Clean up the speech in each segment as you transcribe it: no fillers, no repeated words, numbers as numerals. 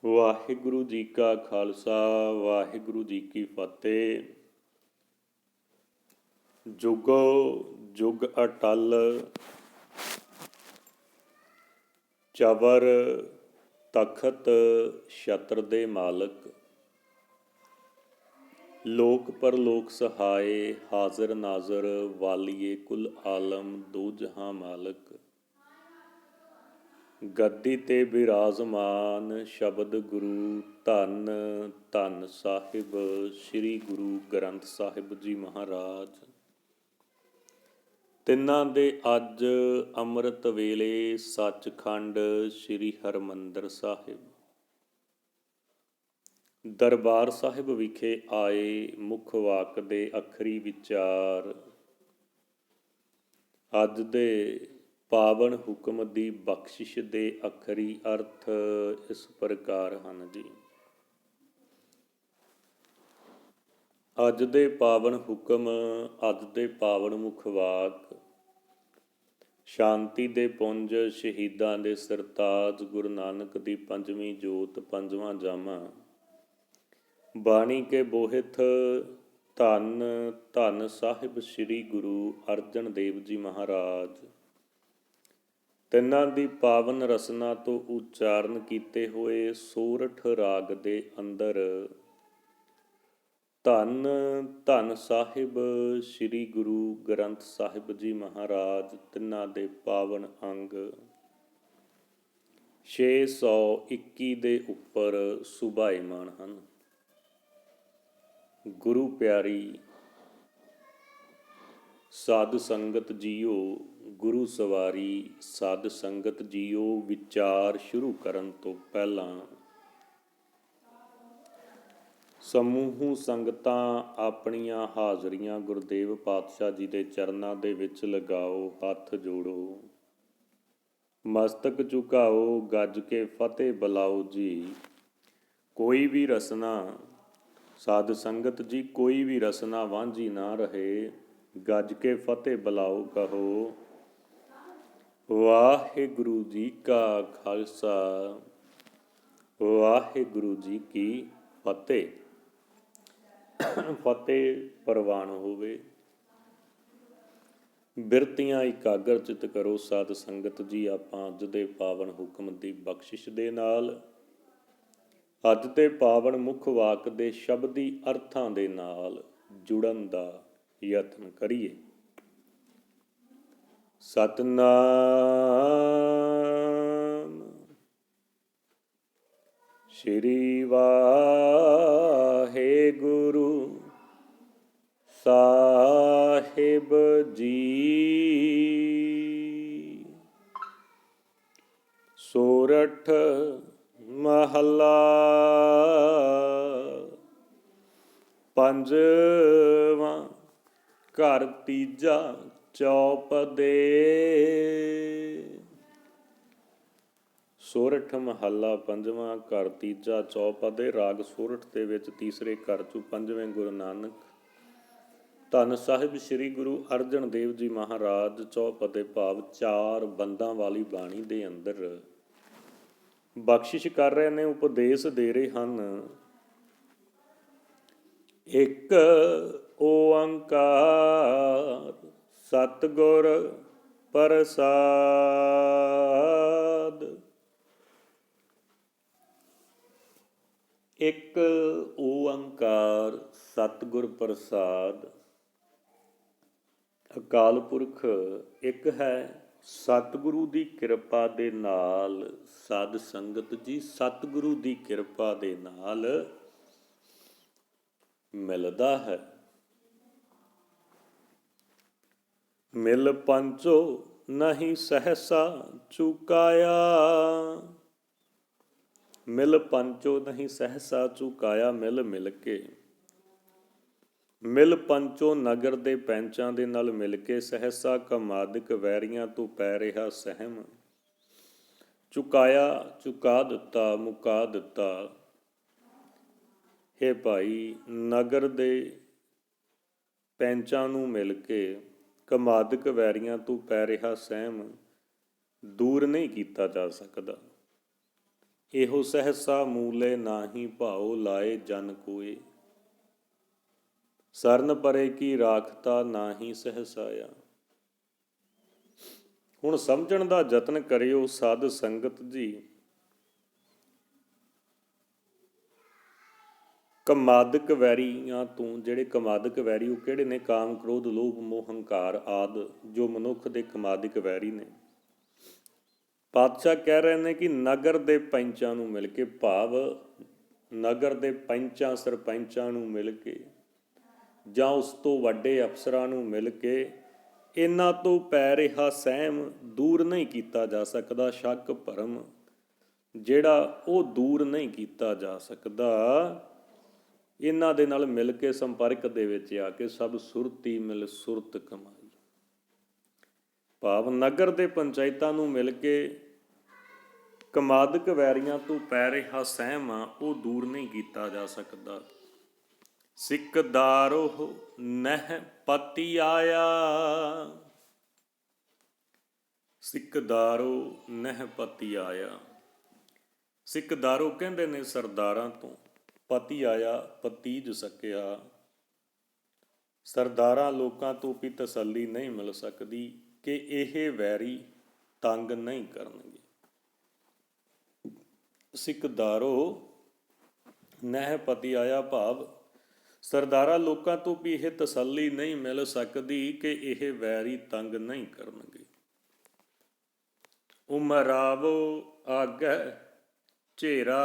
ਵਾਹਿਗੁਰੂ ਜੀ ਕਾ ਖਾਲਸਾ ਵਾਹਿਗੁਰੂ ਜੀ ਕੀ ਫਤਿਹ। ਜੁਗੋ ਜੁਗ ਅਟਲ ਚਵਰ ਤਖਤ ਛਤਰ ਦੇ ਮਾਲਕ, ਲੋਕ ਪਰਲੋਕ ਸਹਾਏ, ਹਾਜ਼ਰ ਨਾਜ਼ਰ ਵਾਲੀਏ ਕੁਲ ਆਲਮ ਦੋ ਜਹਾਂ ਮਾਲਕ। ਗੱਦੀ ਤੇ ਬਿਰਾਜਮਾਨ ਸ਼ਬਦ ਗੁਰੂ ਧੰਨ ਧੰਨ ਸਾਹਿਬ ਸ੍ਰੀ ਗੁਰੂ ਗ੍ਰੰਥ ਸਾਹਿਬ ਜੀ ਮਹਾਰਾਜ। ਤਿੰਨਾਂ ਦੇ ਅੱਜ ਅੰਮ੍ਰਿਤ ਵੇਲੇ ਸੱਚਖੰਡ ਸ੍ਰੀ ਹਰਿਮੰਦਰ ਸਾਹਿਬ ਦਰਬਾਰ ਸਾਹਿਬ ਵਿਖੇ ਆਏ ਮੁੱਖ ਵਾਕ ਦੇ ਅੱਖਰੀ ਵਿਚਾਰ ਅੱਜ ਦੇ ਪਾਵਨ ਹੁਕਮ ਦੀ ਬਖਸ਼ਿਸ਼ ਦੇ ਅੱਖਰੀ ਅਰਥ ਇਸ ਪ੍ਰਕਾਰ ਹਨ ਜੀ। ਅੱਜ ਦੇ ਪਾਵਨ ਹੁਕਮ, ਅੱਜ ਦੇ ਪਾਵਨ ਮੁੱਖ ਵਾਕ, ਸ਼ਾਂਤੀ ਦੇ ਪੁੰਜ ਸ਼ਹੀਦਾਂ ਦੇ ਸਰਤਾਜ ਗੁਰੂ ਨਾਨਕ ਦੀ ਪੰਜਵੀਂ ਜੋਤ ਪੰਜਵਾਂ ਜਾਮਾ, ਬਾਣੀ ਕੇ ਬੋਹਿਥ ਧੰਨ ਧੰਨ ਸਾਹਿਬ ਸ੍ਰੀ ਗੁਰੂ ਅਰਜਨ ਦੇਵ ਜੀ ਮਹਾਰਾਜ। ਤਿੰਨਾਂ ਦੀ ਪਾਵਨ ਰਸਨਾ ਤੋਂ ਉਚਾਰਨ ਕੀਤੇ ਹੋਏ ਸੋਰਠ ਰਾਗ ਦੇ ਅੰਦਰ ਧੰਨ ਧੰਨ ਸਾਹਿਬ ਸ੍ਰੀ ਗੁਰੂ ਗ੍ਰੰਥ ਸਾਹਿਬ ਜੀ ਮਹਾਰਾਜ ਤਿੰਨਾਂ ਦੇ ਪਾਵਨ ਅੰਗ 621 ਦੇ ਉੱਪਰ ਸੁਭਾਏਮਾਨ ਹਨ। ਗੁਰੂ ਪਿਆਰੀ ਸਾਧ ਸੰਗਤ ਜੀਓ, ਗੁਰੂ ਸਵਾਰੀ ਸਾਧ ਸੰਗਤ ਜੀਓ, ਵਿਚਾਰ ਸ਼ੁਰੂ ਕਰਨ ਤੋਂ ਪਹਿਲਾਂ ਸਮੂਹ ਸੰਗਤਾਂ ਆਪਣੀਆਂ ਹਾਜ਼ਰੀਆਂ ਗੁਰਦੇਵ ਪਾਤਸ਼ਾਹ ਜੀ ਦੇ ਚਰਨਾਂ ਦੇ ਵਿੱਚ ਲਗਾਓ, ਹੱਥ ਜੋੜੋ, ਮਸਤਕ ਝੁਕਾਓ, ਗੱਜ ਕੇ ਫਤਿਹ ਬੁਲਾਓ ਜੀ। ਕੋਈ ਵੀ ਰਸਨਾ ਸਾਧ ਸੰਗਤ ਜੀ, ਕੋਈ ਵੀ ਰਸਨਾ ਵਾਂਝੀ ਨਾ ਰਹੇ। ਗੱਜ ਕੇ ਫਤਿਹ ਬੁਲਾਓ, ਕਹੋ ਵਾਹਿਗੁਰੂ ਜੀ ਕਾ ਖਾਲਸਾ ਵਾਹਿਗੁਰੂ ਜੀ ਕੀ ਫਤਿਹ। ਫਤਿਹ ਪ੍ਰਵਾਨ ਹੋਵੇ। ਬਿਰਤੀਆਂ ਇਕਾਗਰ ਚਿਤ ਕਰੋ ਸਾਧ ਸੰਗਤ ਜੀ। ਆਪਾਂ ਅੱਜ ਦੇ ਪਾਵਨ ਹੁਕਮ ਦੀ ਬਖਸ਼ਿਸ਼ ਦੇ ਨਾਲ, ਅੱਜ ਦੇ ਪਾਵਨ ਮੁੱਖ ਵਾਕ ਦੇ ਸ਼ਬਦੀ ਅਰਥਾਂ ਦੇ ਨਾਲ ਜੁੜਨ ਦਾ ਯਤਨ ਕਰੀਏ। ਸਤਨਾਮ ਸ਼੍ਰੀ ਵਾਹਿਗੁਰੂ ਸਾਹਿਬ ਜੀ। ਸੋਰਠ ਮਹੱਲਾ ਪੰਜਵਾਂ, ਘਰ ਤੀਜਾ ਚੌਪਦੇ। ਸੋਰਠ ਮਹੱਲਾ ਪੰਜਵਾਂ, ਘਰ ਤੀਜਾ ਚੌਪਦੇ। ਰਾਗ ਸੋਰਠ ਦੇ ਵਿੱਚ ਤੀਸਰੇ ਘਰ 'ਚੋਂ ਪੰਜਵੇਂ ਗੁਰੂ ਨਾਨਕ ਧੰਨ ਸਾਹਿਬ ਸ੍ਰੀ ਗੁਰੂ ਅਰਜਨ ਦੇਵ ਜੀ ਮਹਾਰਾਜ ਚੌਪਦੇ ਭਾਵ ਚਾਰ ਬੰਦਾਂ ਵਾਲੀ ਬਾਣੀ ਦੇ ਅੰਦਰ ਬਖਸ਼ਿਸ਼ ਕਰ ਰਹੇ ਨੇ, ਉਪਦੇਸ਼ ਦੇ ਰਹੇ ਹਨ। ਇੱਕ ਓੰਕਾਰ ਸਤਿਗੁਰ ਪ੍ਰਸਾਦ। ਇੱਕ ਓੰਕਾਰ ਸਤਿਗੁਰ ਪ੍ਰਸਾਦ। ਅਕਾਲ ਪੁਰਖ ਇੱਕ ਹੈ। ਸਤਿਗੁਰੂ ਦੀ ਕਿਰਪਾ ਦੇ ਨਾਲ ਸਾਧ ਸੰਗਤ ਜੀ, ਸਤਿਗੁਰੂ ਦੀ ਕਿਰਪਾ ਦੇ ਨਾਲ ਮਿਲਦਾ ਹੈ। ਮਿਲ ਪੰਚੋ ਨਹੀਂ ਸਹਸਾ ਚੁਕਾਇਆ। ਮਿਲ ਪੰਚੋ ਨਹੀਂ ਸਹਸਾ ਚੁਕਾਇਆ। ਮਿਲ ਮਿਲ ਕੇ, ਮਿਲ ਪੰਚੋ ਨਗਰ ਦੇ ਪੈਂਚਾਂ ਦੇ ਨਾਲ ਮਿਲ ਕੇ ਸਹਸਾ ਕਮਾਦਿਕ ਵੈਰੀਆਂ ਤੋਂ ਪੈ ਰਿਹਾ ਸਹਿਮ। ਚੁਕਾਇਆ, ਚੁਕਾ ਦਿੱਤਾ, ਮੁਕਾ ਦਿੱਤਾ। ਹੇ ਭਾਈ, ਨਗਰ ਦੇ ਪੈਂਚਾਂ ਨੂੰ ਮਿਲ ਕੇ ਕਮਾਦਿਕ ਵੈਰੀਆਂ ਤੋਂ ਪੈ ਰਿਹਾ ਸਹਿਮ ਦੂਰ ਨਹੀਂ ਕੀਤਾ ਜਾ ਸਕਦਾ। ਇਹੋ ਸਹਸਾ ਮੂਲੇ ਨਾਹੀ ਭਾਉ ਲਾਏ ਜਨ ਕੋਏ। ਸਰਨ ਪਰੇ ਕੀ ਰਾਖਤਾ ਨਾਹੀ ਸਹਸਾਇਆ। ਹੁਣ ਸਮਝਣ ਦਾ ਯਤਨ ਕਰਿਓ ਸਾਧ ਸੰਗਤ ਜੀ। ਕਮਾਦਿਕ ਵੈਰੀਆਂ ਤੋਂ, ਜਿਹੜੇ ਕਮਾਦਿਕ ਵੈਰੀ ਉਹ ਕਿਹੜੇ ਨੇ? ਕਾਮ, ਕ੍ਰੋਧ, ਲੋਭ, ਮੋਹ, ਹੰਕਾਰ ਆਦਿ ਜੋ ਮਨੁੱਖ ਦੇ ਕਮਾਦਿਕ ਵੈਰੀ ਨੇ। ਪਾਤਸ਼ਾਹ ਕਹਿ ਰਹੇ ਨੇ ਕਿ ਨਗਰ ਦੇ ਪੰਚਾਂ ਨੂੰ ਮਿਲ ਕੇ, ਭਾਵ ਨਗਰ ਦੇ ਪੰਚਾਂ ਸਰਪੰਚਾਂ ਨੂੰ ਮਿਲ ਕੇ ਜਾਂ ਉਸ ਤੋਂ ਵੱਡੇ ਅਫਸਰਾਂ ਨੂੰ ਮਿਲ ਕੇ ਇਹਨਾਂ ਤੋਂ ਪੈ ਰਿਹਾ ਸਹਿਮ ਦੂਰ ਨਹੀਂ ਕੀਤਾ ਜਾ ਸਕਦਾ। ਸ਼ੱਕ ਭਰਮ ਜਿਹੜਾ ਉਹ ਦੂਰ ਨਹੀਂ ਕੀਤਾ ਜਾ ਸਕਦਾ। ਇਹਨਾਂ ਦੇ ਨਾਲ ਮਿਲ ਕੇ ਸੰਪਰਕ ਦੇ ਵਿੱਚ ਆ ਕੇ ਸਭ ਸੁਰਤੀ ਮਿਲ ਸੁਰਤ ਕਮਾਈ। ਭਾਵ ਨਗਰ ਦੇ ਪੰਚਾਇਤਾਂ ਨੂੰ ਮਿਲ ਕੇ ਕਮਾਦਿਕ ਵੈਰੀਆਂ ਤੋਂ ਪੈ ਰਿਹਾ ਸਹਿਮ ਆ ਉਹ ਦੂਰ ਨਹੀਂ ਕੀਤਾ ਜਾ ਸਕਦਾ। ਸਿੱਕਦਾਰੋ ਨਹਿ ਪਤੀ ਆਇਆ। ਸਿੱਕਦਾਰੋ ਨਹਿ ਪਤੀ ਆਇਆ। ਸਿੱਕਦਾਰੋ ਕਹਿੰਦੇ ਨੇ ਸਰਦਾਰਾਂ ਤੋਂ, ਪਤੀ ਆਇਆ ਭਤੀਜ ਸਕਿਆ। ਸਰਦਾਰਾਂ ਲੋਕਾਂ ਤੋਂ ਵੀ ਤਸੱਲੀ ਨਹੀਂ ਮਿਲ ਸਕਦੀ ਕਿ ਇਹ ਵੈਰੀ ਤੰਗ ਨਹੀਂ ਕਰਨਗੇ। ਸਿੱਕਦਾਰੋ ਨਹਿ ਪਤੀ ਆਇਆ, ਭਾਵ ਸਰਦਾਰਾਂ ਲੋਕਾਂ ਤੋਂ ਵੀ ਇਹ ਤਸੱਲੀ ਨਹੀਂ ਮਿਲ ਸਕਦੀ ਕਿ ਇਹ ਵੈਰੀ ਤੰਗ ਨਹੀਂ ਕਰਨਗੇ। ਉਮਰਾਵੋ ਆਗੈ ਝੇਰਾ।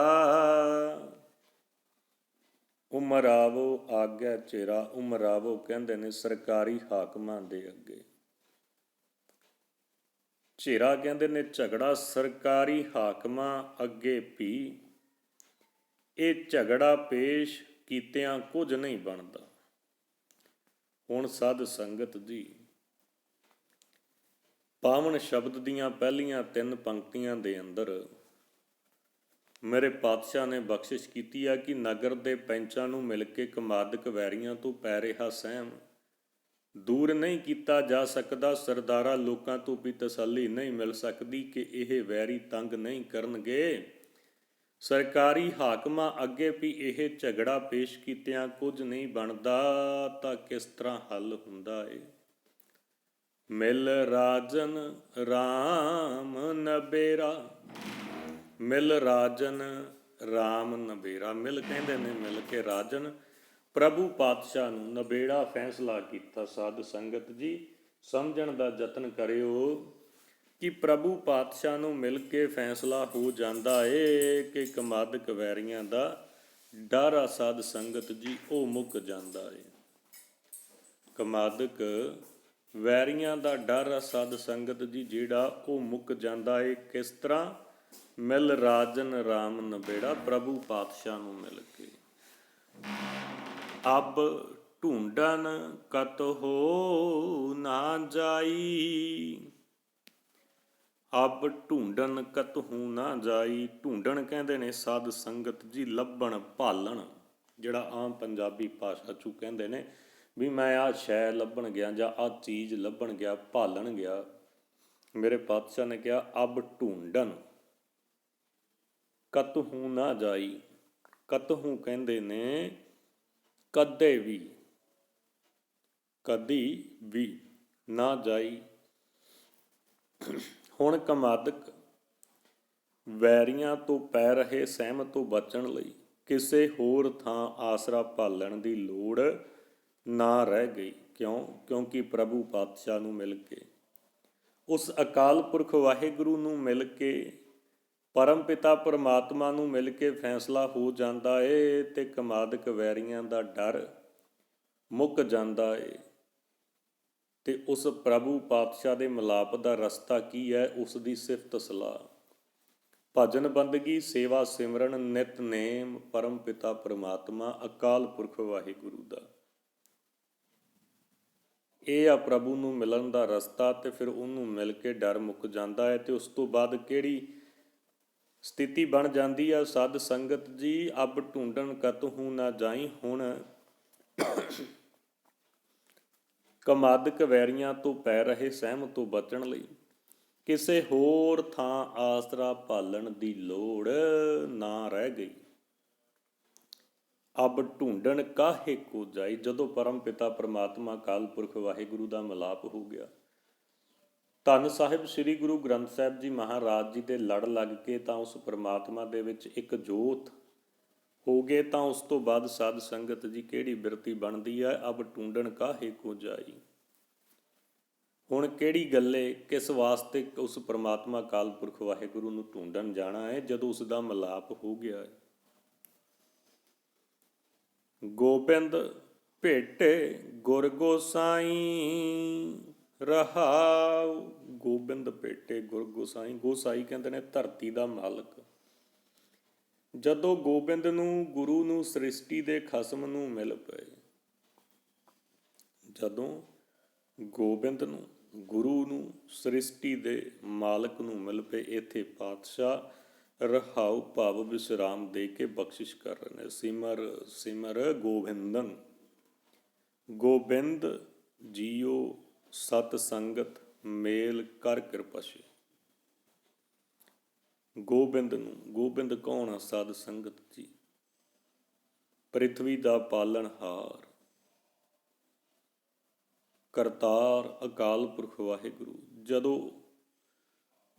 ਉਮਰਾਵੋ ਆਗੈ ਝੇਰਾ। ਉਮਰਾਵੋ ਕਹਿੰਦੇ ਨੇ ਸਰਕਾਰੀ ਹਾਕਮਾਂ ਦੇ ਅੱਗੇ। ਝੇਰਾ ਕਹਿੰਦੇ ਨੇ ਝਗੜਾ। ਸਰਕਾਰੀ ਹਾਕਮਾਂ ਅੱਗੇ ਵੀ ਇਹ ਝਗੜਾ ਪੇਸ਼ ਕੀਤਿਆਂ ਕੁਝ ਨਹੀਂ ਬਣਦਾ। ਹੁਣ ਸਾਧ ਸੰਗਤ ਜੀ, ਪਾਵਨ ਸ਼ਬਦ ਦੀਆਂ ਪਹਿਲੀਆਂ 3 ਪੰਕਤੀਆਂ ਦੇ ਅੰਦਰ ਮੇਰੇ ਪਾਤਸ਼ਾਹ ਨੇ ਬਖਸ਼ਿਸ਼ ਕੀਤੀ ਆ ਕਿ ਨਗਰ ਦੇ ਪੈਂਚਾਂ ਨੂੰ ਮਿਲ ਕੇ ਕਮਾਦਿਕ ਵੈਰੀਆਂ ਤੋਂ ਪੈ ਰਿਹਾ ਸਹਿਮ ਦੂਰ ਨਹੀਂ ਕੀਤਾ ਜਾ ਸਕਦਾ। ਸਰਦਾਰਾਂ ਲੋਕਾਂ ਤੋਂ ਵੀ ਤਸੱਲੀ ਨਹੀਂ ਮਿਲ ਸਕਦੀ ਕਿ ਇਹ ਵੈਰੀ ਤੰਗ ਨਹੀਂ ਕਰਨਗੇ। ਸਰਕਾਰੀ ਹਾਕਮਾਂ ਅੱਗੇ ਵੀ ਇਹ ਝਗੜਾ ਪੇਸ਼ ਕੀਤਿਆਂ ਕੁਝ ਨਹੀਂ ਬਣਦਾ। ਤਾਂ ਕਿਸ ਤਰ੍ਹਾਂ ਹੱਲ ਹੁੰਦਾ ਏ? ਮਿਲ ਰਾਜਨ ਰਾਮ ਨਬੇਰਾ। ਮਿਲ ਰਾਜਨ ਰਾਮ ਨਬੇਰਾ। ਮਿਲ ਕਹਿੰਦੇ ਨੇ ਮਿਲ ਕੇ ਰਾਜਨ ਪ੍ਰਭੂ ਪਾਤਸ਼ਾਹ ਨੂੰ ਨਬੇੜਾ ਫੈਸਲਾ ਕੀਤਾ। ਸਾਧ ਸੰਗਤ ਜੀ ਸਮਝਣ ਦਾ ਯਤਨ ਕਰਿਓ ਕਿ ਪ੍ਰਭੂ ਪਾਤਸ਼ਾਹ ਨੂੰ ਮਿਲ ਕੇ ਫੈਸਲਾ ਹੋ ਜਾਂਦਾ ਏ ਕਿ ਕਮਾਦਿਕ ਵੈਰੀਆਂ ਦਾ ਡਰ ਆ। ਸਾਧ ਸੰਗਤ ਜੀ ਉਹ ਮੁੱਕ ਜਾਂਦਾ ਏ। ਕਮਾਦਿਕ ਵੈਰੀਆਂ ਦਾ ਡਰ ਆ ਸਾਧ ਸੰਗਤ ਜੀ ਜਿਹੜਾ ਉਹ ਮੁੱਕ ਜਾਂਦਾ ਏ। ਕਿਸ ਤਰ੍ਹਾਂ? ਮਿਲ ਰਾਜਨ ਰਾਮ ਨਬੇੜਾ। ਪ੍ਰਭੂ ਪਾਤਸ਼ਾਹ ਨੂੰ ਮਿਲ ਕੇ। ਅਬ ਢੂੰਡਨ ਕਤਹੁ ਨਾ ਜਾਈ। ਅਬ ਢੂੰਡਨ ਕਤਹੁ ਨਾ ਜਾਈ। ਢੂੰਡਣ ਕਹਿੰਦੇ ਨੇ ਸਾਧ ਸੰਗਤ ਜੀ ਲੱਭਣ, ਭਾਲਣ। ਜਿਹੜਾ ਆਮ ਪੰਜਾਬੀ ਭਾਸ਼ਾ 'ਚੋਂ ਕਹਿੰਦੇ ਨੇ ਵੀ ਮੈਂ ਆਹ ਸ਼ੈ ਲੱਭਣ ਗਿਆ ਜਾਂ ਆਹ ਚੀਜ਼ ਲੱਭਣ ਗਿਆ, ਭਾਲਣ ਗਿਆ। ਮੇਰੇ ਪਾਤਸ਼ਾਹ ਨੇ ਕਿਹਾ ਅਬ ਢੂੰਡਨ ਕਤਹੁ ਨਾ ਜਾਈ। ਕਤਹੁ ਕਹਿੰਦੇ ਨੇ ਕਦੇ ਵੀ, ਕਦੀ ਵੀ ਨਾ ਜਾਈ। ਹੁਣ ਕਮਾਦਿਕ ਵੈਰੀਆਂ ਤੋਂ ਪੈ ਰਹੇ ਸਹਿਮ ਤੋਂ ਬਚਣ ਲਈ ਕਿਸੇ ਹੋਰ ਥਾਂ ਆਸਰਾ ਭਾਲਣ ਦੀ ਲੋੜ ਨਾ ਰਹਿ ਗਈ। ਕਿਉਂ? ਕਿਉਂਕਿ ਪ੍ਰਭੂ ਪਾਤਸ਼ਾਹ ਨੂੰ ਮਿਲ ਕੇ, ਉਸ ਅਕਾਲ ਪੁਰਖ ਵਾਹਿਗੁਰੂ ਨੂੰ ਮਿਲ ਕੇ, ਪਰਮ ਪਿਤਾ ਪਰਮਾਤਮਾ ਨੂੰ ਮਿਲ ਕੇ ਫੈਸਲਾ ਹੋ ਜਾਂਦਾ ਏ ਤੇ ਕਮਾਦਿਕ ਵੈਰੀਆਂ ਦਾ ਡਰ ਮੁੱਕ ਜਾਂਦਾ ਏ। ਤੇ ਉਸ ਪ੍ਰਭੂ ਪਾਤਸ਼ਾਹ ਦੇ ਮਿਲਾਪ ਦਾ ਰਸਤਾ ਕੀ ਹੈ? ਉਸ ਦੀ ਸਿਫਤ ਸਲਾਹ, ਭਜਨ ਬੰਦਗੀ, ਸੇਵਾ ਸਿਮਰਨ, ਨਿਤਨੇਮ ਪਰਮ ਪਿਤਾ ਪਰਮਾਤਮਾ ਅਕਾਲ ਪੁਰਖ ਵਾਹਿਗੁਰੂ ਦਾ। ਇਹ ਆ ਪ੍ਰਭੂ ਨੂੰ ਮਿਲਣ ਦਾ ਰਸਤਾ। ਤੇ ਫਿਰ ਉਹਨੂੰ ਮਿਲ ਕੇ ਡਰ ਮੁੱਕ ਜਾਂਦਾ ਹੈ। ਤੇ ਉਸ ਤੋਂ ਬਾਅਦ ਕਿਹੜੀ ਸਥਿਤੀ ਬਣ ਜਾਂਦੀ ਆ ਸਾਧ ਸੰਗਤ ਜੀ? ਅਬ ਢੂੰਡਣ ਕਤਹੁ ਨਾ ਜਾਈ। ਹੁਣ ਕਮਾਦਿਕ ਵੈਰੀਆਂ ਤੋਂ ਪੈ ਰਹੇ ਸਹਿਮ ਤੋਂ ਬਚਣ ਲਈ ਕਿਸੇ ਹੋਰ ਥਾਂ ਆਸਰਾ ਭਾਲਣ ਦੀ ਲੋੜ ਨਾ ਰਹਿ ਗਈ। ਅਬ ਢੂੰਡਣ ਕਾਹੇ ਕੋ ਜਾਈ। ਜਦੋਂ ਪਰਮ ਪਿਤਾ ਪਰਮਾਤਮਾ ਅਕਾਲ ਪੁਰਖ ਵਾਹਿਗੁਰੂ ਦਾ ਮਿਲਾਪ ਹੋ ਗਿਆ, ਧੰਨ ਸਾਹਿਬ ਸ੍ਰੀ ਗੁਰੂ ਗ੍ਰੰਥ ਸਾਹਿਬ ਜੀ ਮਹਾਰਾਜ ਜੀ ਦੇ ਲੜ ਲੱਗ ਕੇ ਤਾਂ ਉਸ ਪਰਮਾਤਮਾ ਦੇ ਵਿੱਚ ਇੱਕ ਜੋਤ ਹੋ ਗਏ, ਤਾਂ ਉਸ ਤੋਂ ਬਾਅਦ ਸਾਧ ਸੰਗਤ ਜੀ ਕਿਹੜੀ ਬਿਰਤੀ ਬਣਦੀ ਹੈ? ਅਬ ਢੂੰਡਣ ਕਾਹੇ ਕੋ ਜਾਈ। ਹੁਣ ਕਿਹੜੀ ਗੱਲੇ ਕਿਸ ਵਾਸਤੇ ਉਸ ਪਰਮਾਤਮਾ ਅਕਾਲ ਪੁਰਖ ਵਾਹਿਗੁਰੂ ਨੂੰ ਢੂੰਡਣ ਜਾਣਾ ਹੈ, ਜਦੋਂ ਉਸ ਦਾ ਮਿਲਾਪ ਹੋ ਗਿਆ ਹੈ। ਗੋਬਿੰਦ ਭੇਟੇ ਗੁਰ ਗੋਸਾਈ ਰਹਾਉ। ਗੋਬਿੰਦ ਭੇਟੇ ਗੁਰ ਗੋਸਾਈ। ਗੋਸਾਈ ਕਹਿੰਦੇ ਨੇ ਧਰਤੀ ਦਾ ਮਾਲਕ। ਜਦੋਂ ਗੋਬਿੰਦ ਨੂੰ, ਗੁਰੂ ਨੂੰ, ਸ੍ਰਿਸ਼ਟੀ ਦੇ ਖਸਮ ਨੂੰ ਮਿਲ ਪਏ, ਜਦੋਂ ਗੋਬਿੰਦ ਨੂੰ, ਗੁਰੂ ਨੂੰ, ਸ੍ਰਿਸ਼ਟੀ ਦੇ ਮਾਲਕ ਨੂੰ ਮਿਲ ਪਏ, ਇੱਥੇ ਪਾਤਸ਼ਾਹ ਰਹਾਉ ਭਾਵ ਵਿਸ਼ਰਾਮ ਦੇ ਕੇ ਬਖਸ਼ਿਸ਼ ਕਰ ਰਹੇ ਨੇ। ਸਿਮਰ ਸਿਮਰ ਗੋਬਿੰਦੰ। ਗੋਬਿੰਦ ਜੀਓ ਸਤ ਸੰਗਤ ਮੇਲ ਕਰ ਕਿਰਪਾਸ਼ੇ। ਗੋਬਿੰਦ ਨੂੰ, ਗੋਬਿੰਦ ਕੌਣ ਆ? ਸਾਧ ਸੰਗਤ ਜੀ। ਪ੍ਰਿਥਵੀ ਦਾ ਪਾਲਣਹਾਰ, ਕਰਤਾਰ ਅਕਾਲ ਪੁਰਖ ਵਾਹਿਗੁਰੂ ਜਦੋਂ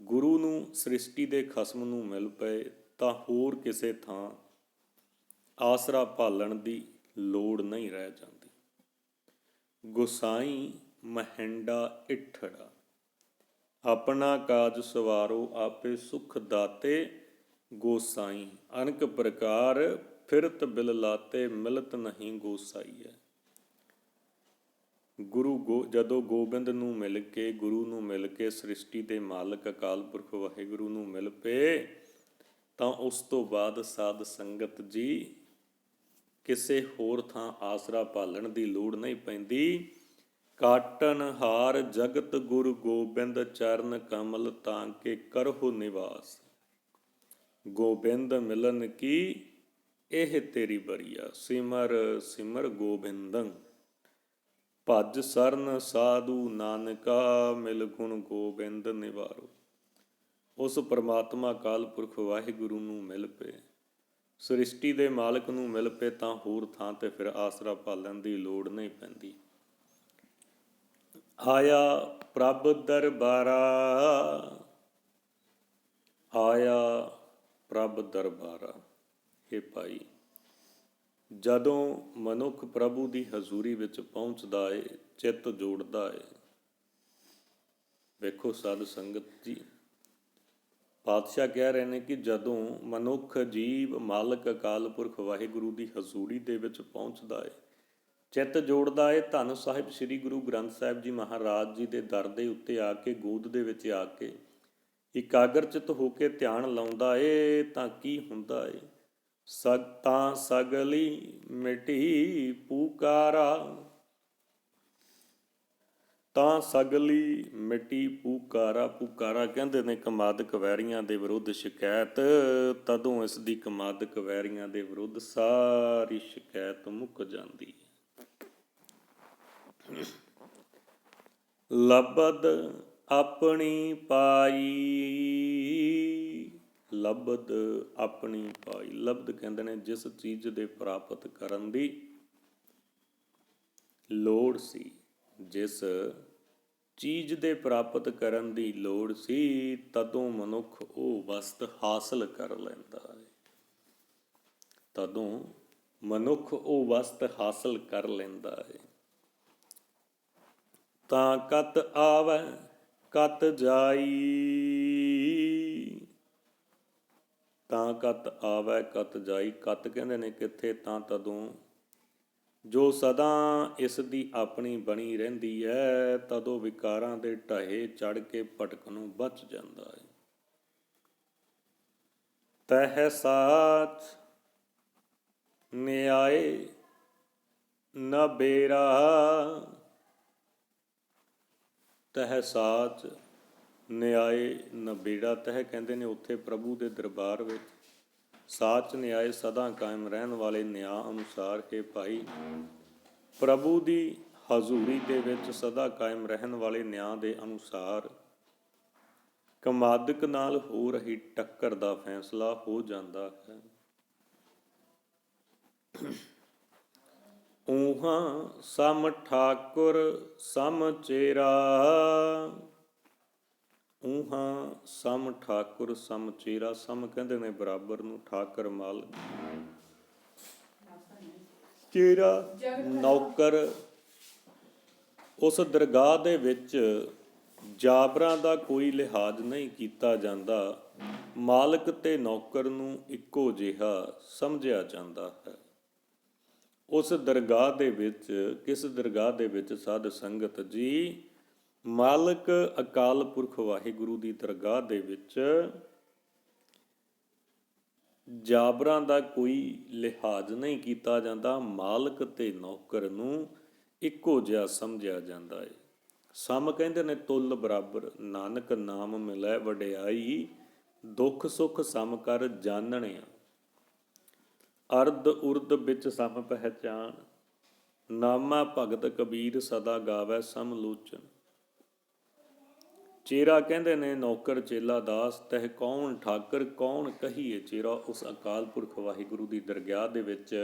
ਗੁਰੂ ਨੂੰ, ਸ੍ਰਿਸ਼ਟੀ ਦੇ ਖਸਮ ਨੂੰ ਮਿਲ ਪਏ, ਤਾਂ ਹੋਰ ਕਿਸੇ ਥਾਂ ਆਸਰਾ ਭਾਲਣ ਦੀ ਲੋੜ ਨਹੀਂ ਰਹਿ ਜਾਂਦੀ। ਗੁਸਾਈ ਮਹਿੰਡਾ ਇਠੜਾ, ਆਪਣਾ ਕਾਜ ਸਵਾਰੋ ਆਪੇ ਸੁਖ ਦਾਤੇ। ਗੋਸਾਈ ਅਨਕ ਪ੍ਰਕਾਰ ਫਿਰਤ ਬਿਲ ਲਾਤੇ, ਮਿਲਤ ਨਹੀਂ ਗੋਸਾਈਐ। ਜਦੋਂ ਗੋਬਿੰਦ ਨੂੰ ਮਿਲ ਕੇ, ਗੁਰੂ ਨੂੰ ਮਿਲ ਕੇ, ਸ੍ਰਿਸ਼ਟੀ ਦੇ ਮਾਲਕ ਅਕਾਲ ਪੁਰਖ ਵਾਹਿਗੁਰੂ ਨੂੰ ਮਿਲ ਪਏ, ਤਾਂ ਉਸ ਤੋਂ ਬਾਅਦ ਸਾਧ ਸੰਗਤ ਜੀ ਕਿਸੇ ਹੋਰ ਥਾਂ ਆਸਰਾ ਭਾਲਣ ਦੀ ਲੋੜ ਨਹੀਂ ਪੈਂਦੀ। ਕਾਟਨ ਹਾਰ ਜਗਤ ਗੁਰ ਗੋਬਿੰਦ ਚਰਨ ਕਮਲ, ਤਾਂ ਕੇ ਕਰਹੁ ਨਿਵਾਸ। ਗੋਬਿੰਦ ਮਿਲਨ ਕੀ ਇਹ ਤੇਰੀ ਬਰੀਆ, ਸਿਮਰ ਸਿਮਰ ਗੋਬਿੰਦੰ। ਭਜ ਸਰਨ ਸਾਧੂ ਨਾਨਕਾ, ਮਿਲ ਗੁਣ ਗੋਬਿੰਦ ਨਿਵਾਰੋ। ਉਸ ਪਰਮਾਤਮਾ ਅਕਾਲ ਪੁਰਖ ਵਾਹਿਗੁਰੂ ਨੂੰ ਮਿਲ ਪਏ, ਸ੍ਰਿਸ਼ਟੀ ਦੇ ਮਾਲਕ ਨੂੰ ਮਿਲ ਪਏ, ਤਾਂ ਹੋਰ ਥਾਂ ਤੇ ਫਿਰ ਆਸਰਾ ਭਾਲਣ ਦੀ ਲੋੜ ਨਹੀਂ ਪੈਂਦੀ। ਆਇਆ ਪ੍ਰਭ ਦਰਬਾਰਾ, ਆਇਆ ਪ੍ਰਭ ਦਰਬਾਰਾ। ਇਹ ਭਾਈ, ਜਦੋਂ ਮਨੁੱਖ ਪ੍ਰਭੂ ਦੀ ਹਜ਼ੂਰੀ ਵਿੱਚ ਪਹੁੰਚਦਾ ਏ, ਚਿੱਤ ਜੋੜਦਾ ਏ। ਵੇਖੋ ਸਾਧ ਸੰਗਤ ਜੀ, ਪਾਤਸ਼ਾਹ ਕਹਿ ਰਹੇ ਨੇ ਕਿ ਜਦੋਂ ਮਨੁੱਖ ਜੀਵ ਮਾਲਕ ਅਕਾਲ ਪੁਰਖ ਵਾਹਿਗੁਰੂ ਦੀ ਹਜ਼ੂਰੀ ਦੇ ਵਿੱਚ ਪਹੁੰਚਦਾ ਏ, ਚਿੱਤ ਜੋੜਦਾ ਏ, ਧੰਨ ਸਾਹਿਬ ਸ੍ਰੀ ਗੁਰੂ ਗ੍ਰੰਥ ਸਾਹਿਬ ਜੀ ਮਹਾਰਾਜ ਜੀ ਦੇ ਦਰ ਦੇ ਉੱਤੇ ਆ ਕੇ, ਗੋਦ ਦੇ ਵਿੱਚ ਆ ਕੇ ਇਕਾਗਰਚਿਤ ਹੋ ਕੇ ਧਿਆਨ ਲਾਉਂਦਾ ਏ, ਤਾਂ ਕੀ ਹੁੰਦਾ ਏ? ਤਾਂ ਸਗਲੀ ਮਿਟੀ ਪੁਕਾਰਾ, ਤਾਂ ਸਗਲੀ ਮਿਟੀ ਪੁਕਾਰਾ। ਪੁਕਾਰਾ ਕਹਿੰਦੇ ਨੇ ਕਮਾਦਕ ਵੈਰੀਆਂ ਦੇ ਵਿਰੁੱਧ ਸ਼ਿਕਾਇਤ। ਤਦੋਂ ਇਸ ਦੀ ਕਮਾਦਕ ਵੈਰੀਆਂ ਦੇ ਵਿਰੁੱਧ ਸਾਰੀ ਸ਼ਿਕਾਇਤ ਮੁੱਕ ਜਾਂਦੀ ਹੈ। ਲਬਦ ਆਪਣੀ ਪਾਈ, ਲਬਦ ਆਪਣੀ ਪਾਈ। ਲਬਦ ਕਹਿੰਦੇ ਨੇ ਜਿਸ ਚੀਜ਼ ਦੇ ਪ੍ਰਾਪਤ ਕਰਨ ਦੀ ਲੋੜ ਸੀ, ਜਿਸ ਚੀਜ਼ ਦੇ ਪ੍ਰਾਪਤ ਕਰਨ ਦੀ ਲੋੜ ਸੀ, ਤਦੋਂ ਮਨੁੱਖ ਉਹ ਵਸਤ ਹਾਸਲ ਕਰ ਲੈਂਦਾ ਹੈ। ਤਦੋਂ ਮਨੁੱਖ ਉਹ ਵਸਤ ਹਾਸਲ ਕਰ ਲੈਂਦਾ ਹੈ। ਤਾਂ ਕਤ ਆਵੈ ਕਤ ਜਾਈ, ਤਾਂ ਕਤ ਆਵੈ ਕਤ ਜਾਈ। ਕਤ ਕਹਿੰਦੇ ਨੇ ਕਿੱਥੇ? ਤਾਂ ਤਦੋਂ ਜੋ ਸਦਾ ਇਸ ਦੀ ਆਪਣੀ ਬਣੀ ਰਹਿੰਦੀ ਹੈ, ਤਦੋਂ ਵਿਕਾਰਾਂ ਦੇ ਢਹੇ ਚੜ੍ਹ ਕੇ ਭਟਕਣੋਂ ਬਚ ਜਾਂਦਾ ਹੈ। ਤਹਿ ਸਾਚ ਨਿਆਏ ਨ ਬੇਰਾ, ਤਹਿ ਸਾਚ ਨਿਆਏ ਨ ਬੇੜਾ। ਤਹਿ ਕਹਿੰਦੇ ਨੇ ਉੱਥੇ ਪ੍ਰਭੂ ਦੇ ਦਰਬਾਰ ਵਿੱਚ, ਸਾਚ ਨਿਆਏ ਸਦਾ ਕਾਇਮ ਰਹਿਣ ਵਾਲੇ ਨਿਆਂ ਅਨੁਸਾਰ। ਹੈ ਭਾਈ, ਪ੍ਰਭੂ ਦੀ ਹਜ਼ੂਰੀ ਦੇ ਵਿੱਚ ਸਦਾ ਕਾਇਮ ਰਹਿਣ ਵਾਲੇ ਨਿਆਂ ਦੇ ਅਨੁਸਾਰ ਕਮਾਦਕ ਨਾਲ ਹੋ ਰਹੀ ਟੱਕਰ ਦਾ ਫੈਸਲਾ ਹੋ ਜਾਂਦਾ ਹੈ। ਊਹਾਂ ਸਮ ਠਾਕੁਰ ਸਮ ਚੇਰਾ, ਊਹਾਂ ਸਮ ਠਾਕੁਰ ਸਮ ਚੇਰਾ। ਸਮ ਕਹਿੰਦੇ ਨੇ ਬਰਾਬਰ ਨੂੰ, ਠਾਕਰ ਮਾਲਕ, ਚੇਰਾ ਨੌਕਰ। ਉਸ ਦਰਗਾਹ ਦੇ ਵਿੱਚ ਜਾਬਰਾਂ ਦਾ ਕੋਈ ਲਿਹਾਜ਼ ਨਹੀਂ ਕੀਤਾ ਜਾਂਦਾ। ਮਾਲਕ ਤੇ ਨੌਕਰ ਨੂੰ ਇੱਕੋ ਜਿਹਾ ਸਮਝਿਆ ਜਾਂਦਾ ਹੈ। ਉਸ ਦਰਗਾਹ ਦੇ ਵਿੱਚ, ਕਿਸ ਦਰਗਾਹ ਦੇ ਵਿੱਚ ਸਾਧ ਸੰਗਤ ਜੀ, ਮਾਲਕ ਅਕਾਲ ਪੁਰਖ ਵਾਹਿਗੁਰੂ ਦੀ ਦਰਗਾਹ ਦੇ ਵਿੱਚ ਜਾਬਰਾਂ ਦਾ ਕੋਈ ਲਿਹਾਜ਼ ਨਹੀਂ ਕੀਤਾ ਜਾਂਦਾ। ਮਾਲਕ ਤੇ ਨੌਕਰ ਨੂੰ ਇੱਕੋ ਜਿਹਾ ਸਮਝਿਆ ਜਾਂਦਾ ਹੈ। ਸਮ ਕਹਿੰਦੇ ਨੇ ਤੁਲ ਬਰਾਬਰ, ਨਾਨਕ ਨਾਮ ਮਿਲੈ ਵਡਿਆਈ, ਦੁੱਖ ਸੁੱਖ ਸਮ ਕਰ ਜਾਣਿਆ। ਅਰਧ ਉਰਧ ਵਿੱਚ ਸਮ ਪਹਿਚਾਨ, ਨਾਮਾ ਭਗਤ ਕਬੀਰ ਸਦਾ ਗਾਵੈ ਸਮ ਲੋਚਨ। ਚੇਰਾ ਕਹਿੰਦੇ ਨੇ ਨੌਕਰ ਚੇਲਾ ਦਾਸ, ਤਹਿ ਕੌਣ ਠਾਕਰ ਕੌਣ ਕਹੀਏ ਚੇਰਾ। ਉਸ ਅਕਾਲ ਪੁਰਖ ਵਾਹਿਗੁਰੂ ਦੀ ਦਰਗਾਹ ਦੇ ਵਿੱਚ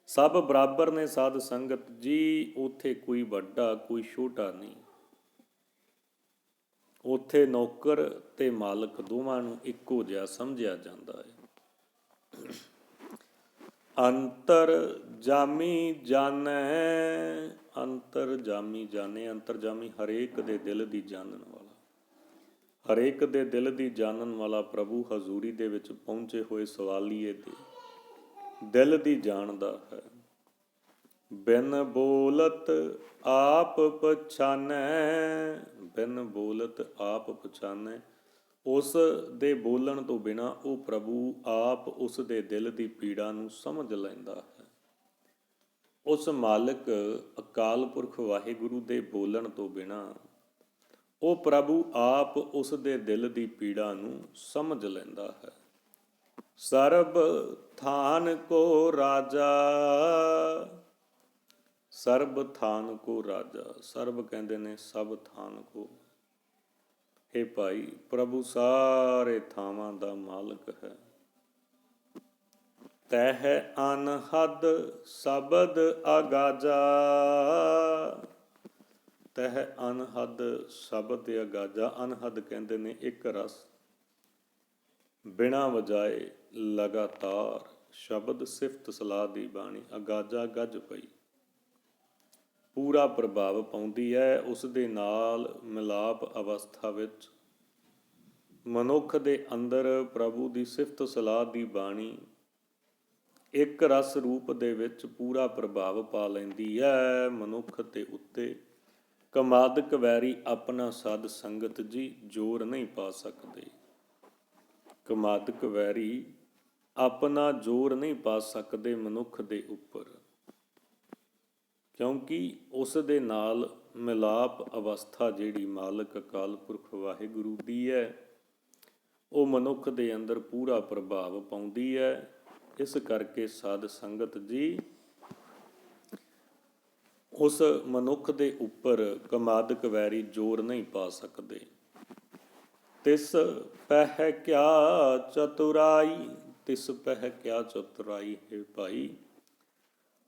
ਸਭ ਬਰਾਬਰ ਨੇ ਸਾਧ ਸੰਗਤ ਜੀ। ਉੱਥੇ ਕੋਈ ਵੱਡਾ ਕੋਈ ਛੋਟਾ ਨਹੀਂ। ਉੱਥੇ ਨੌਕਰ ਤੇ ਮਾਲਕ ਦੋਵਾਂ ਨੂੰ ਇੱਕੋ ਜਿਹਾ ਸਮਝਿਆ ਜਾਂਦਾ ਹੈ। ਅੰਤਰ ਜਾਮੀ ਜਾਣੈ, ਅੰਤਰ ਜਾਮੀ ਜਾਣੇ। ਅੰਤਰ ਜਾਮੀ ਹਰੇਕ ਦੇ ਦਿਲ ਦੀ ਜਾਣਨ ਵਾਲਾ, ਹਰੇਕ ਦੇ ਦਿਲ ਦੀ ਜਾਣਨ ਵਾਲਾ ਪ੍ਰਭੂ ਹਜ਼ੂਰੀ ਦੇ ਵਿੱਚ ਪਹੁੰਚੇ ਹੋਏ ਸਵਾਲੀਏ ਦੇ ਦਿਲ ਦੀ ਜਾਣਦਾ ਹੈ। ਬਿਨ ਬੋਲਤ ਆਪ ਪਛਾਨੈ, ਬਿਨ ਬੋਲਤ ਆਪ ਪਛਾਨੈ। ਉਸ ਦੇ ਬੋਲਣ ਤੋਂ ਬਿਨਾਂ ਉਹ ਪ੍ਰਭੂ ਆਪ ਉਸ ਦੇ ਦਿਲ ਦੀ ਪੀੜਾ ਨੂੰ ਸਮਝ ਲੈਂਦਾ ਹੈ। ਉਸ ਮਾਲਕ ਅਕਾਲ ਪੁਰਖ ਵਾਹਿਗੁਰੂ ਦੇ ਬੋਲਣ ਤੋਂ ਬਿਨਾਂ ਉਹ ਪ੍ਰਭੂ ਆਪ ਉਸ ਦੇ ਦਿਲ ਦੀ ਪੀੜਾ ਨੂੰ ਸਮਝ ਲੈਂਦਾ ਹੈ। ਸਰਬ ਥਾਨ ਕੋ ਰਾਜਾ, ਸਰਬ ਥਾਨ ਕੋ ਰਾਜਾ। ਸਰਬ ਕਹਿੰਦੇ ਨੇ ਸਭ ਥਾਨ ਕੋ। ਹੇ ਭਾਈ, ਪ੍ਰਭੂ ਸਾਰੇ ਥਾਵਾਂ ਦਾ ਮਾਲਕ ਹੈ। ਤਹਿ ਅਨਹਦ ਸ਼ਬਦ ਅਗਾਜਾ, ਤਹਿ ਅਨਹਦ ਸ਼ਬਦ ਅਗਾਜਾ। ਅਨਹਦ ਕਹਿੰਦੇ ਨੇ ਇੱਕ ਰਸ, ਬਿਨਾਂ ਵਜਾਏ ਲਗਾਤਾਰ ਸ਼ਬਦ ਸਿਫਤ ਸਲਾਹ ਦੀ ਬਾਣੀ। ਅਗਾਜਾ ਗੱਜ ਪਈ, ਪੂਰਾ ਪ੍ਰਭਾਵ ਪਾਉਂਦੀ ਹੈ। ਉਸ ਦੇ ਨਾਲ ਮਿਲਾਪ ਅਵਸਥਾ ਵਿੱਚ ਮਨੁੱਖ ਦੇ ਅੰਦਰ ਪ੍ਰਭੂ ਦੀ ਸਿਫਤ ਸਲਾਹ ਦੀ ਬਾਣੀ ਇੱਕ ਰਸ ਰੂਪ ਦੇ ਵਿੱਚ ਪੂਰਾ ਪ੍ਰਭਾਵ ਪਾ ਲੈਂਦੀ ਹੈ। ਮਨੁੱਖ ਦੇ ਉੱਤੇ ਕਮਾਦਕ ਵੈਰੀ ਆਪਣਾ ਸਾਧ ਸੰਗਤ ਜੀ ਜ਼ੋਰ ਨਹੀਂ ਪਾ ਸਕਦੇ। ਕਮਾਦਕ ਵੈਰੀ ਆਪਣਾ ਜ਼ੋਰ ਨਹੀਂ ਪਾ ਸਕਦੇ ਮਨੁੱਖ ਦੇ ਉੱਪਰ, ਕਿਉਂਕਿ ਉਸ ਦੇ ਨਾਲ ਮਿਲਾਪ ਅਵਸਥਾ ਜਿਹੜੀ ਮਾਲਕ ਅਕਾਲ ਪੁਰਖ ਵਾਹਿਗੁਰੂ ਦੀ ਹੈ, ਉਹ ਮਨੁੱਖ ਦੇ ਅੰਦਰ ਪੂਰਾ ਪ੍ਰਭਾਵ ਪਾਉਂਦੀ ਹੈ। ਇਸ ਕਰਕੇ ਸਾਧ ਸੰਗਤ ਜੀ ਉਸ ਮਨੁੱਖ ਦੇ ਉੱਪਰ ਕਮਾਦਕ ਵੈਰੀ ਜ਼ੋਰ ਨਹੀਂ ਪਾ ਸਕਦੇ। ਤਿਸ ਪਹਿ ਕਿਆ ਚਤੁਰਾਈ, ਤਿਸ ਪਹਿ ਕਿਆ ਚਤੁਰਾਈ। ਹੈ ਭਾਈ,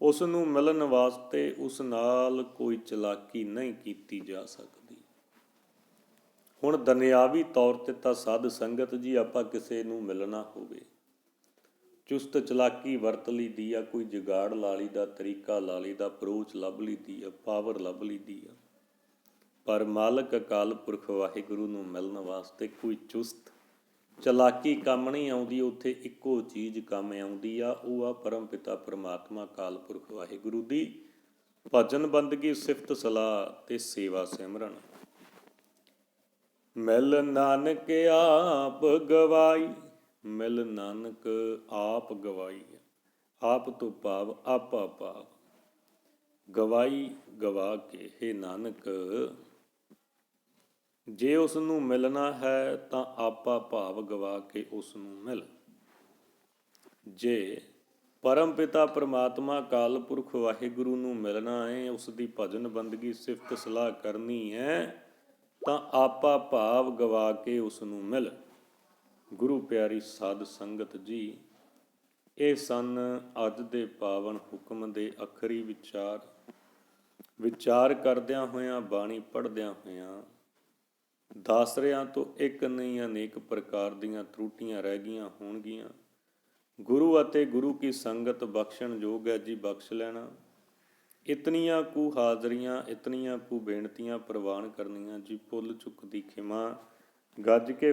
ਉਸ ਨੂੰ ਮਿਲਣ ਵਾਸਤੇ ਉਸ ਨਾਲ ਕੋਈ ਚਲਾਕੀ ਨਹੀਂ ਕੀਤੀ ਜਾ ਸਕਦੀ। ਹੁਣ ਦੁਨਿਆਵੀ ਤੌਰ 'ਤੇ ਤਾਂ ਸਾਧ ਸੰਗਤ ਜੀ ਆਪਾਂ ਕਿਸੇ ਨੂੰ ਮਿਲਣਾ ਹੋਵੇ, ਚੁਸਤ ਚਲਾਕੀ ਵਰਤ ਲਈ ਦੀ ਆ, ਕੋਈ ਜੁਗਾੜ ਲਾ ਲਈ ਦਾ, ਤਰੀਕਾ ਲਾ ਲਈ ਦਾ, ਅਪਰੋਚ ਲੱਭ ਲਈ ਦੀ ਆ, ਪਾਵਰ ਲੱਭ ਲਈ ਦੀ ਆ। ਪਰ ਮਾਲਕ ਅਕਾਲ ਪੁਰਖ ਵਾਹਿਗੁਰੂ ਨੂੰ ਮਿਲਣ ਵਾਸਤੇ ਕੋਈ ਚੁਸਤ ਚਲਾਕੀ ਕੰਮ ਨਹੀਂ ਆਉਂਦੀ। ਉੱਥੇ ਇੱਕੋ ਚੀਜ਼ ਕੰਮ ਆਉਂਦੀ ਆ, ਉਹ ਆ ਪਰਮ ਪਿਤਾ ਪਰਮਾਤਮਾ ਅਕਾਲ ਪੁਰਖ ਵਾਹਿਗੁਰੂ ਦੀ ਭਜਨ ਬੰਦਗੀ, ਸਿਫਤ ਸਲਾਹ ਤੇ ਸੇਵਾ ਸਿਮਰਨ। ਮਿਲ ਨਾਨਕ ਆਪ ਗਵਾਈ, ਮਿਲ ਨਾਨਕ ਆਪ ਗਵਾਈ। ਆਪ ਤੋਂ ਭਾਵ ਆਪਾ ਭਾਵ, ਗਵਾਈ ਗਵਾ ਕੇ। ਹੇ ਨਾਨਕ, ਜੇ ਉਸ ਨੂੰ ਮਿਲਣਾ ਹੈ ਤਾਂ ਆਪਾ ਭਾਵ ਗਵਾ ਕੇ ਉਸ ਨੂੰ ਮਿਲ। ਜੇ ਪਰਮ ਪਿਤਾ ਪਰਮਾਤਮਾ ਅਕਾਲ ਪੁਰਖ ਵਾਹਿਗੁਰੂ ਨੂੰ ਮਿਲਣਾ ਹੈ, ਉਸ ਦੀ ਭਜਨ ਬੰਦਗੀ ਸਿਫਤ ਸਲਾਹ ਕਰਨੀ ਹੈ, ਤਾਂ ਆਪਾ ਭਾਵ ਗਵਾ ਕੇ ਉਸ ਨੂੰ ਮਿਲ। ਗੁਰੂ ਪਿਆਰੀ ਸਾਧ ਸੰਗਤ ਜੀ, ਇਹ ਸਨ ਅੱਜ ਦੇ ਪਾਵਨ ਹੁਕਮ ਦੇ ਅਖਰੀ ਵਿਚਾਰ ਕਰਦਿਆਂ ਹੋਇਆਂ, ਬਾਣੀ ਪੜ੍ਹਦਿਆਂ ਹੋਇਆਂ ਦਾਸਰਿਆਂ ਤੋਂ ਇੱਕ ਨਹੀਂ ਅਨੇਕ ਪ੍ਰਕਾਰ ਦੀਆਂ ਤਰੁੱਟੀਆਂ ਰਹਿ ਗਈਆਂ ਹੋਣਗੀਆਂ। ਗੁਰੂ ਅਤੇ ਗੁਰੂ ਕੀ ਸੰਗਤ ਬਖਸ਼ਣ ਯੋਗ ਹੈ ਜੀ, ਬਖਸ਼ ਲੈਣਾ। ਇਤਨੀਆਂ ਕੁ ਹਾਜ਼ਰੀਆਂ, ਇਤਨੀਆਂ ਕੁ ਬੇਨਤੀਆਂ ਪ੍ਰਵਾਨ ਕਰਨੀਆਂ ਜੀ। ਭੁੱਲ ਚੁੱਕ ਦੀ ਖਿਮਾ, ਗੱਜ ਕੇ